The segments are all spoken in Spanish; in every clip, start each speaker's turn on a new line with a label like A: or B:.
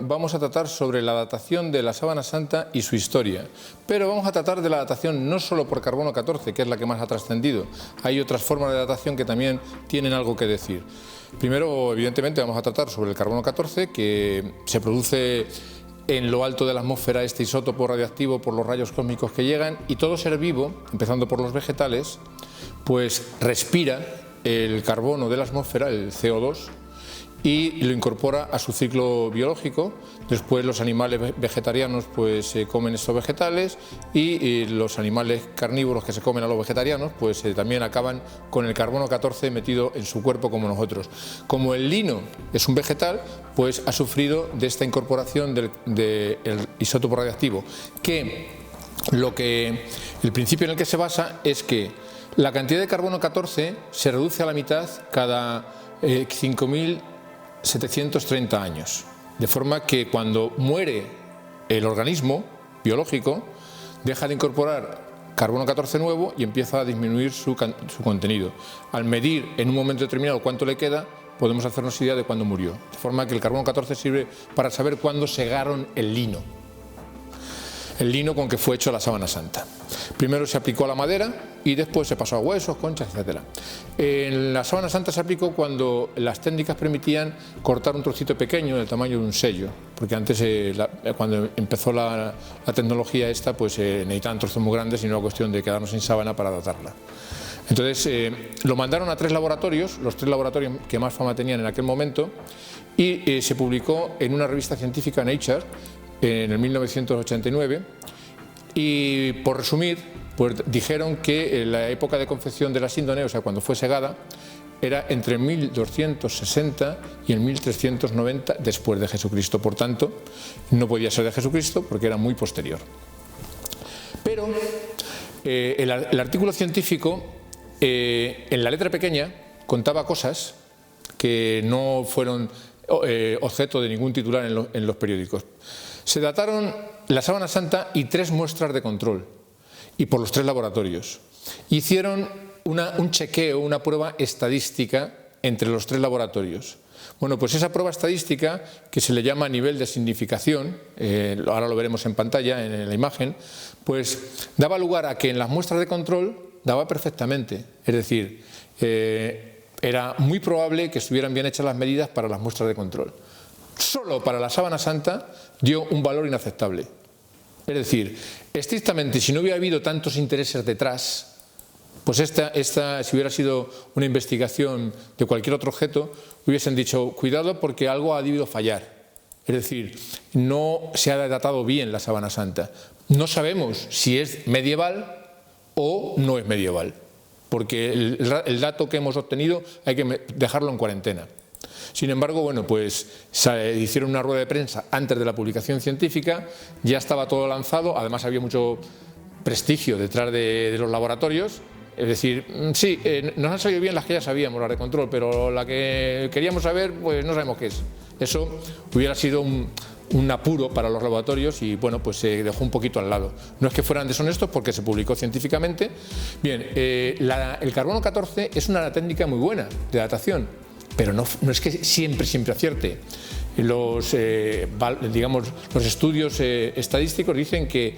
A: vamos a tratar sobre la datación de la Sábana Santa y su historia, pero vamos a tratar de la datación no solo por carbono 14, que es la que más ha trascendido, hay otras formas de datación que también tienen algo que decir. Primero, evidentemente, vamos a tratar sobre el carbono 14, que se produce en lo alto de la atmósfera, este isótopo radiactivo por los rayos cósmicos que llegan, y todo ser vivo, empezando por los vegetales, pues respira el carbono de la atmósfera, el CO2, y lo incorpora a su ciclo biológico. Después los animales vegetarianos pues comen estos vegetales y los animales carnívoros que se comen a los vegetarianos pues también acaban con el carbono 14 metido en su cuerpo como nosotros. Como el lino es un vegetal, pues ha sufrido de esta incorporación del isótopo radiactivo, que el principio en el que se basa es que la cantidad de carbono 14 se reduce a la mitad cada 5.730 años, de forma que cuando muere el organismo biológico deja de incorporar carbono 14 nuevo y empieza a disminuir su contenido. Al medir en un momento determinado cuánto le queda, podemos hacernos idea de cuándo murió, de forma que el carbono 14 sirve para saber cuándo segaron el lino con que fue hecho la Sábana Santa. Primero se aplicó a la madera y después se pasó a huesos, conchas, etc. En la Sábana Santa se aplicó cuando las técnicas permitían cortar un trocito pequeño del tamaño de un sello, porque antes, cuando empezó la tecnología esta, pues necesitaban trozos muy grandes y no era cuestión de quedarnos sin sábana para datarla. Entonces lo mandaron a 3 laboratorios, los 3 laboratorios que más fama tenían en aquel momento, y se publicó en una revista científica, Nature, en el 1989, y por resumir, pues dijeron que en la época de confección de la síndone, o sea, cuando fue segada, era entre 1260 y el 1390 después de Jesucristo. Por tanto, no podía ser de Jesucristo porque era muy posterior. Pero el artículo científico, en la letra pequeña, contaba cosas que no fueron objeto de ningún titular en los periódicos. Se dataron la Sábana Santa y 3 muestras de control, y por los 3 laboratorios. Hicieron un chequeo, una prueba estadística entre los 3 laboratorios. Bueno, pues esa prueba estadística, que se le llama nivel de significación, ahora lo veremos en pantalla, en la imagen, pues daba lugar a que en las muestras de control daba perfectamente. Es decir, era muy probable que estuvieran bien hechas las medidas para las muestras de control. Solo para la Sábana Santa dio un valor inaceptable. Es decir, estrictamente, si no hubiera habido tantos intereses detrás, pues si hubiera sido una investigación de cualquier otro objeto, hubiesen dicho, cuidado porque algo ha debido fallar. Es decir, no se ha datado bien la Sábana Santa. No sabemos si es medieval o no es medieval, porque el dato que hemos obtenido hay que dejarlo en cuarentena. Sin embargo, bueno, pues hicieron una rueda de prensa antes de la publicación científica, ya estaba todo lanzado, además había mucho prestigio detrás de los laboratorios. Es decir, sí, nos han salido bien las que ya sabíamos, las de control, pero la que queríamos saber, pues no sabemos qué es. Eso hubiera sido un apuro para los laboratorios y bueno, pues se dejó un poquito al lado. No es que fueran deshonestos porque se publicó científicamente. Bien, el carbono 14 es una técnica muy buena de datación, pero no es que siempre acierte. Los estudios estadísticos dicen que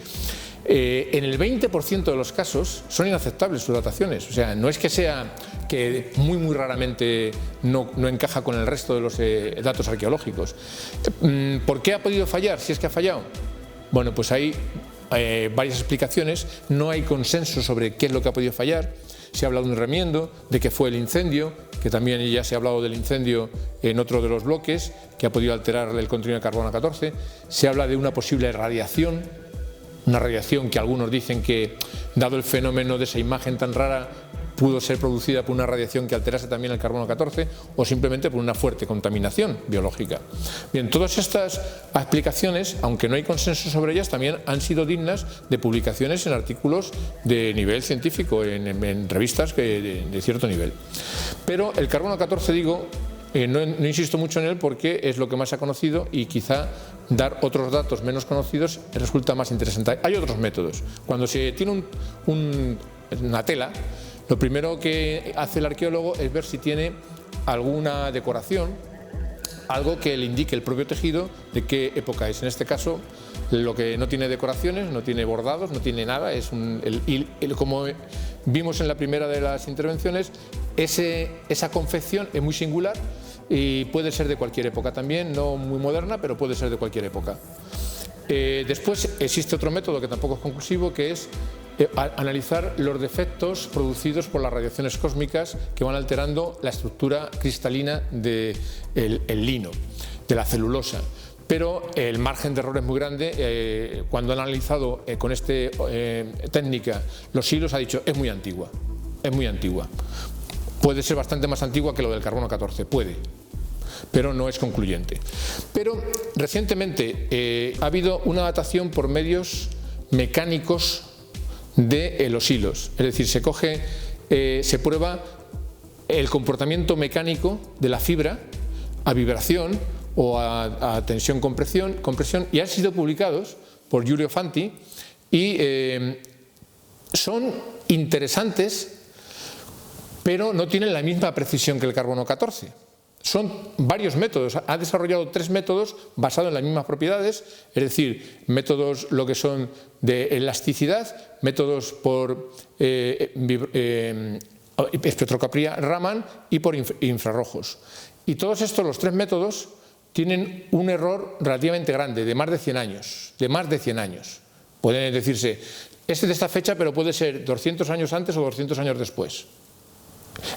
A: en el 20% de los casos son inaceptables sus dataciones. O sea, no es que sea que muy raramente no encaja con el resto de los datos arqueológicos. ¿Por qué ha podido fallar, si es que ha fallado? Bueno, pues hay varias explicaciones, no hay consenso sobre qué es lo que ha podido fallar. Se ha hablado de un remiendo, de que fue el incendio, que también ya se ha hablado del incendio en otro de los bloques, que ha podido alterar el contenido de carbono 14. Se habla de una posible radiación, una radiación que algunos dicen que, dado el fenómeno de esa imagen tan rara, pudo ser producida por una radiación que alterase también el carbono 14 o simplemente por una fuerte contaminación biológica. Bien, todas estas explicaciones, aunque no hay consenso sobre ellas, también han sido dignas de publicaciones en artículos de nivel científico, en revistas de cierto nivel. Pero el carbono 14, digo, no insisto mucho en él porque es lo que más se ha conocido y quizá dar otros datos menos conocidos resulta más interesante. Hay otros métodos. Cuando se tiene una tela, lo primero que hace el arqueólogo es ver si tiene alguna decoración algo que le indique el propio tejido de qué época es. En este caso, lo que no tiene decoraciones, no tiene bordados, no tiene nada, es como vimos en la primera de las intervenciones, esa confección es muy singular y puede ser de cualquier época también, no muy moderna, pero puede ser de cualquier época. Después existe otro método que tampoco es conclusivo, que es analizar los defectos producidos por las radiaciones cósmicas que van alterando la estructura cristalina del lino, de la celulosa. Pero el margen de error es muy grande. Cuando han analizado con esta técnica los hilos, ha dicho es muy antigua, es muy antigua. Puede ser bastante más antigua que lo del carbono 14, puede, pero no es concluyente. Pero recientemente ha habido una datación por medios mecánicos de los hilos, es decir, se prueba el comportamiento mecánico de la fibra a vibración o a tensión-compresión, y han sido publicados por Giulio Fanti y son interesantes, pero no tienen la misma precisión que el carbono 14. Son varios métodos, ha desarrollado 3 métodos basados en las mismas propiedades, es decir, métodos lo que son de elasticidad, métodos por espectroscopía Raman y por infrarrojos. Y todos estos, los 3 métodos, tienen un error relativamente grande, de más de 100 años, Puede decirse, este de esta fecha, pero puede ser 200 años antes o 200 años después.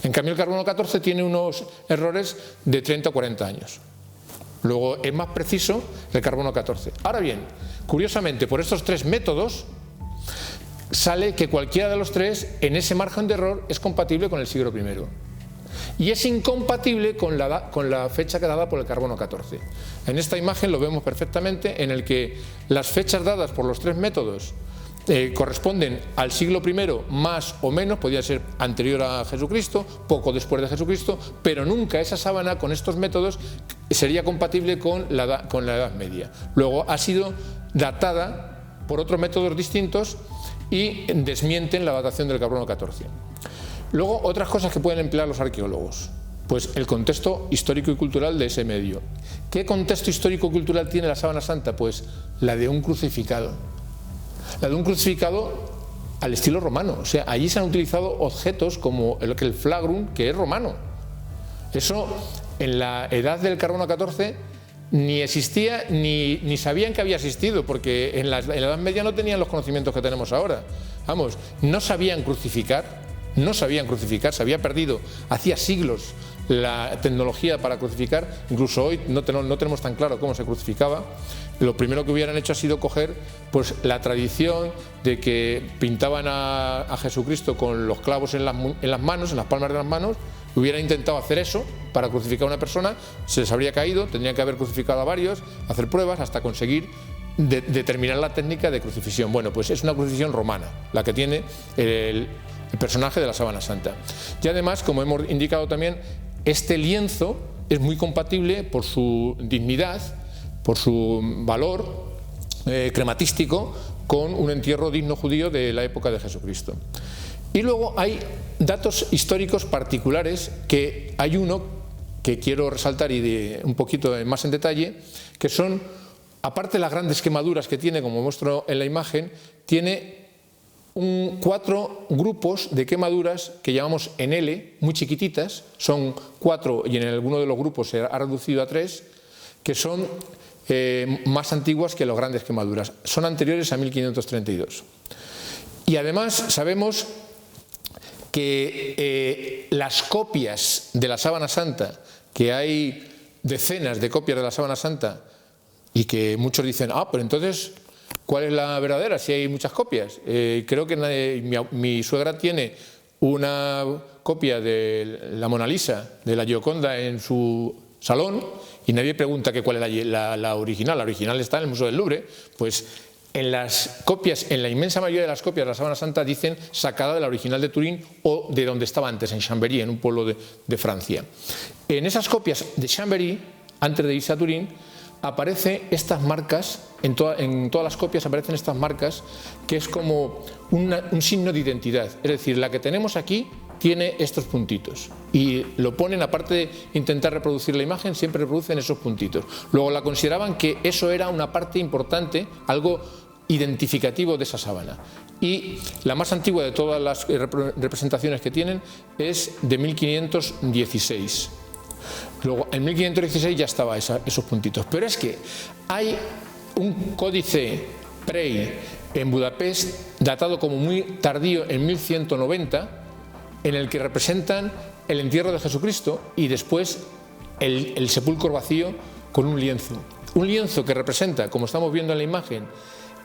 A: En cambio, el carbono 14 tiene unos errores de 30 o 40 años. Luego, es más preciso el carbono 14. Ahora bien, curiosamente, por estos 3 métodos, sale que cualquiera de los 3, en ese margen de error, es compatible con el siglo I. Y es incompatible con la fecha dada por el carbono 14. En esta imagen lo vemos perfectamente, en el que las fechas dadas por los 3 métodos corresponden al siglo I más o menos, podría ser anterior a Jesucristo, poco después de Jesucristo, pero nunca esa sábana con estos métodos sería compatible con la Edad Media. Luego ha sido datada por otros métodos distintos y desmienten la datación del carbono 14. Luego, otras cosas que pueden emplear los arqueólogos, pues el contexto histórico y cultural de ese medio. ¿Qué contexto histórico y cultural tiene la sábana santa? Pues la de un crucificado. La de un crucificado al estilo romano, o sea, allí se han utilizado objetos como el flagrum, que es romano. Eso en la edad del carbono 14 ni existía ni sabían que había existido, porque en la Edad Media no tenían los conocimientos que tenemos ahora. Vamos, no sabían crucificar, se había perdido hacía siglos la tecnología para crucificar, incluso hoy no tenemos tan claro cómo se crucificaba. Lo primero que hubieran hecho ha sido coger pues, la tradición de que pintaban a Jesucristo con los clavos en las manos, en las palmas de las manos, hubieran intentado hacer eso para crucificar a una persona, se les habría caído, tendrían que haber crucificado a varios, hacer pruebas hasta conseguir determinar la técnica de crucifixión. Bueno, pues es una crucifixión romana, la que tiene el personaje de la sábana santa. Y además, como hemos indicado también, este lienzo es muy compatible por su dignidad, por su valor crematístico, con un entierro digno judío de la época de Jesucristo. Y luego hay datos históricos particulares, que hay uno que quiero resaltar un poquito más en detalle, que son, aparte de las grandes quemaduras que tiene, como muestro en la imagen, tiene 4 grupos de quemaduras que llamamos en L, muy chiquititas, son 4 y en alguno de los grupos se ha reducido a 3, que son más antiguas que las grandes quemaduras, son anteriores a 1532. Y además sabemos que las copias de la sábana santa, que hay decenas de copias de la sábana santa, y que muchos dicen, pero entonces, ¿cuál es la verdadera si hay muchas copias? Creo que mi suegra tiene una copia de la Mona Lisa, de la Gioconda, en su salón, y nadie pregunta cuál es la original. La original está en el Museo del Louvre. Pues en las copias, en la inmensa mayoría de las copias de la sábana santa, dicen sacada de la original de Turín o de donde estaba antes, en Chambéry, en un pueblo de Francia. En esas copias de Chambéry, antes de irse a Turín, aparecen estas marcas, en todas las copias aparecen estas marcas, que es como un signo de identidad. Es decir, la que tenemos aquí tiene estos puntitos y lo ponen, aparte de intentar reproducir la imagen, siempre reproducen esos puntitos. Luego la consideraban que eso era una parte importante, algo identificativo de esa sábana. Y la más antigua de todas las representaciones que tienen es de 1516. Luego en 1516 ya estaba esos puntitos, pero es que hay un códice Prey en Budapest datado como muy tardío, en 1190, en el que representan el entierro de Jesucristo y después el sepulcro vacío con un lienzo que representa, como estamos viendo en la imagen,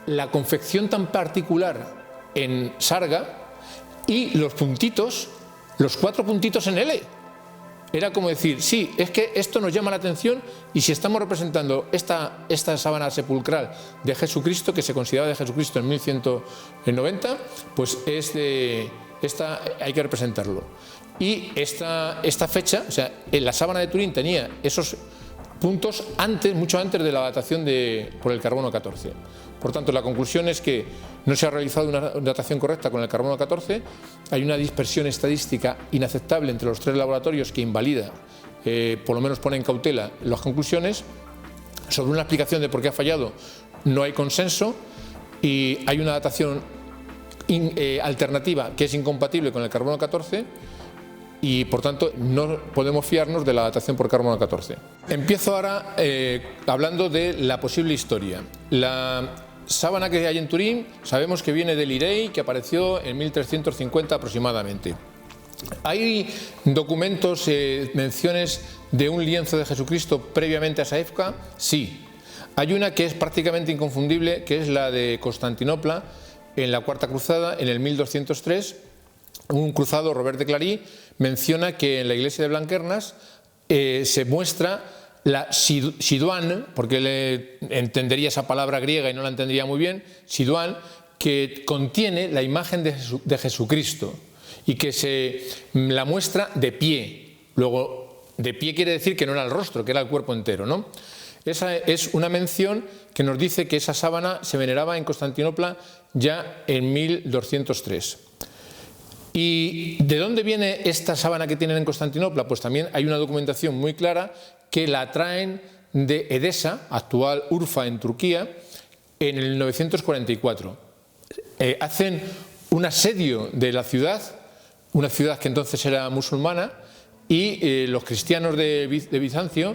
A: la confección tan particular en sarga y los puntitos, los 4 puntitos en L. Era como decir, sí, es que esto nos llama la atención, y si estamos representando esta sábana sepulcral de Jesucristo, que se consideraba de Jesucristo en 1190, pues hay que representarlo. Y esta fecha, o sea, la sábana de Turín tenía esos puntos mucho antes de la datación por el carbono 14. Por tanto, la conclusión es que no se ha realizado una datación correcta con el carbono 14, hay una dispersión estadística inaceptable entre los 3 laboratorios que invalida, por lo menos pone en cautela las conclusiones. Sobre una explicación de por qué ha fallado no hay consenso, y hay una datación alternativa que es incompatible con el carbono 14, y por tanto no podemos fiarnos de la datación por carbono 14. Empiezo ahora hablando de la posible historia. La sábana que hay en Turín sabemos que viene del Irei, que apareció en 1350 aproximadamente. ¿Hay documentos, menciones de un lienzo de Jesucristo previamente a esa época? Sí. Hay una que es prácticamente inconfundible, que es la de Constantinopla, en la Cuarta Cruzada, en el 1203. Un cruzado, Robert de Clary, menciona que en la iglesia de Blanquernas se muestra la Siduán, porque él entendería esa palabra griega y no la entendería muy bien, Siduán, que contiene la imagen de Jesucristo y que se la muestra de pie. Luego, de pie quiere decir que no era el rostro, que era el cuerpo entero, ¿no? Esa es una mención que nos dice que esa sábana se veneraba en Constantinopla ya en 1203. ¿Y de dónde viene esta sábana que tienen en Constantinopla? Pues también hay una documentación muy clara que la traen de Edesa, actual Urfa en Turquía, en el 944. Hacen un asedio de la ciudad, una ciudad que entonces era musulmana, y los cristianos de Bizancio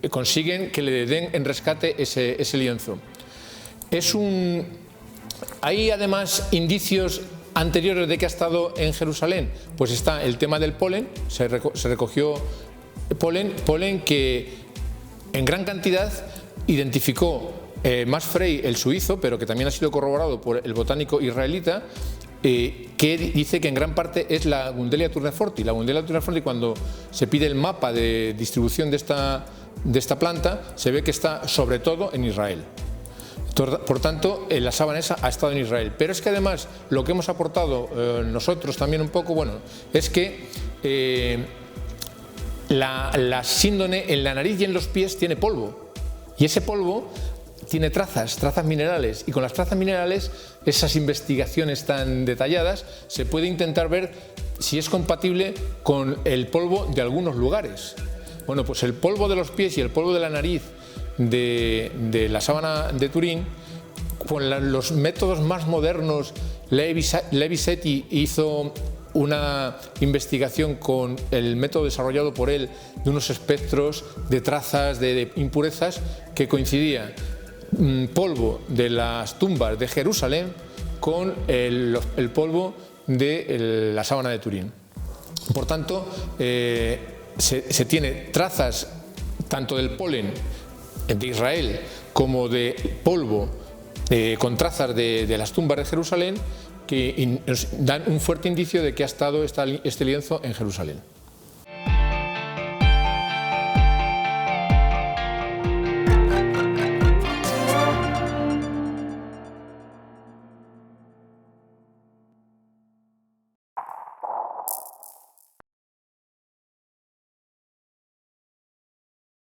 A: consiguen que le den en rescate ese lienzo. Hay además indicios anteriores de que ha estado en Jerusalén. Pues está el tema del polen, se recogió polen que en gran cantidad identificó Max Frey, el suizo, pero que también ha sido corroborado por el botánico israelita, que dice que en gran parte es la Gundelia tourneforti. La Gundelia tourneforti, cuando se pide el mapa de distribución de esta planta, se ve que está sobre todo en Israel. Por tanto, la sábana esa ha estado en Israel. Pero es que además lo que hemos aportado nosotros también un poco, bueno, es que la síndone en la nariz y en los pies tiene polvo. Y ese polvo tiene trazas minerales, y con las trazas minerales, esas investigaciones tan detalladas, se puede intentar ver si es compatible con el polvo de algunos lugares. Bueno, pues el polvo de los pies y el polvo de la nariz de la sábana de Turín, con los métodos más modernos, Levi Setti hizo una investigación con el método desarrollado por él de unos espectros de trazas de impurezas que coincidía polvo de las tumbas de Jerusalén con el polvo de la sábana de Turín. Por tanto, se tiene trazas tanto del polen de Israel como de polvo con trazas de las tumbas de Jerusalén, que nos dan un fuerte indicio de que ha estado este lienzo en Jerusalén.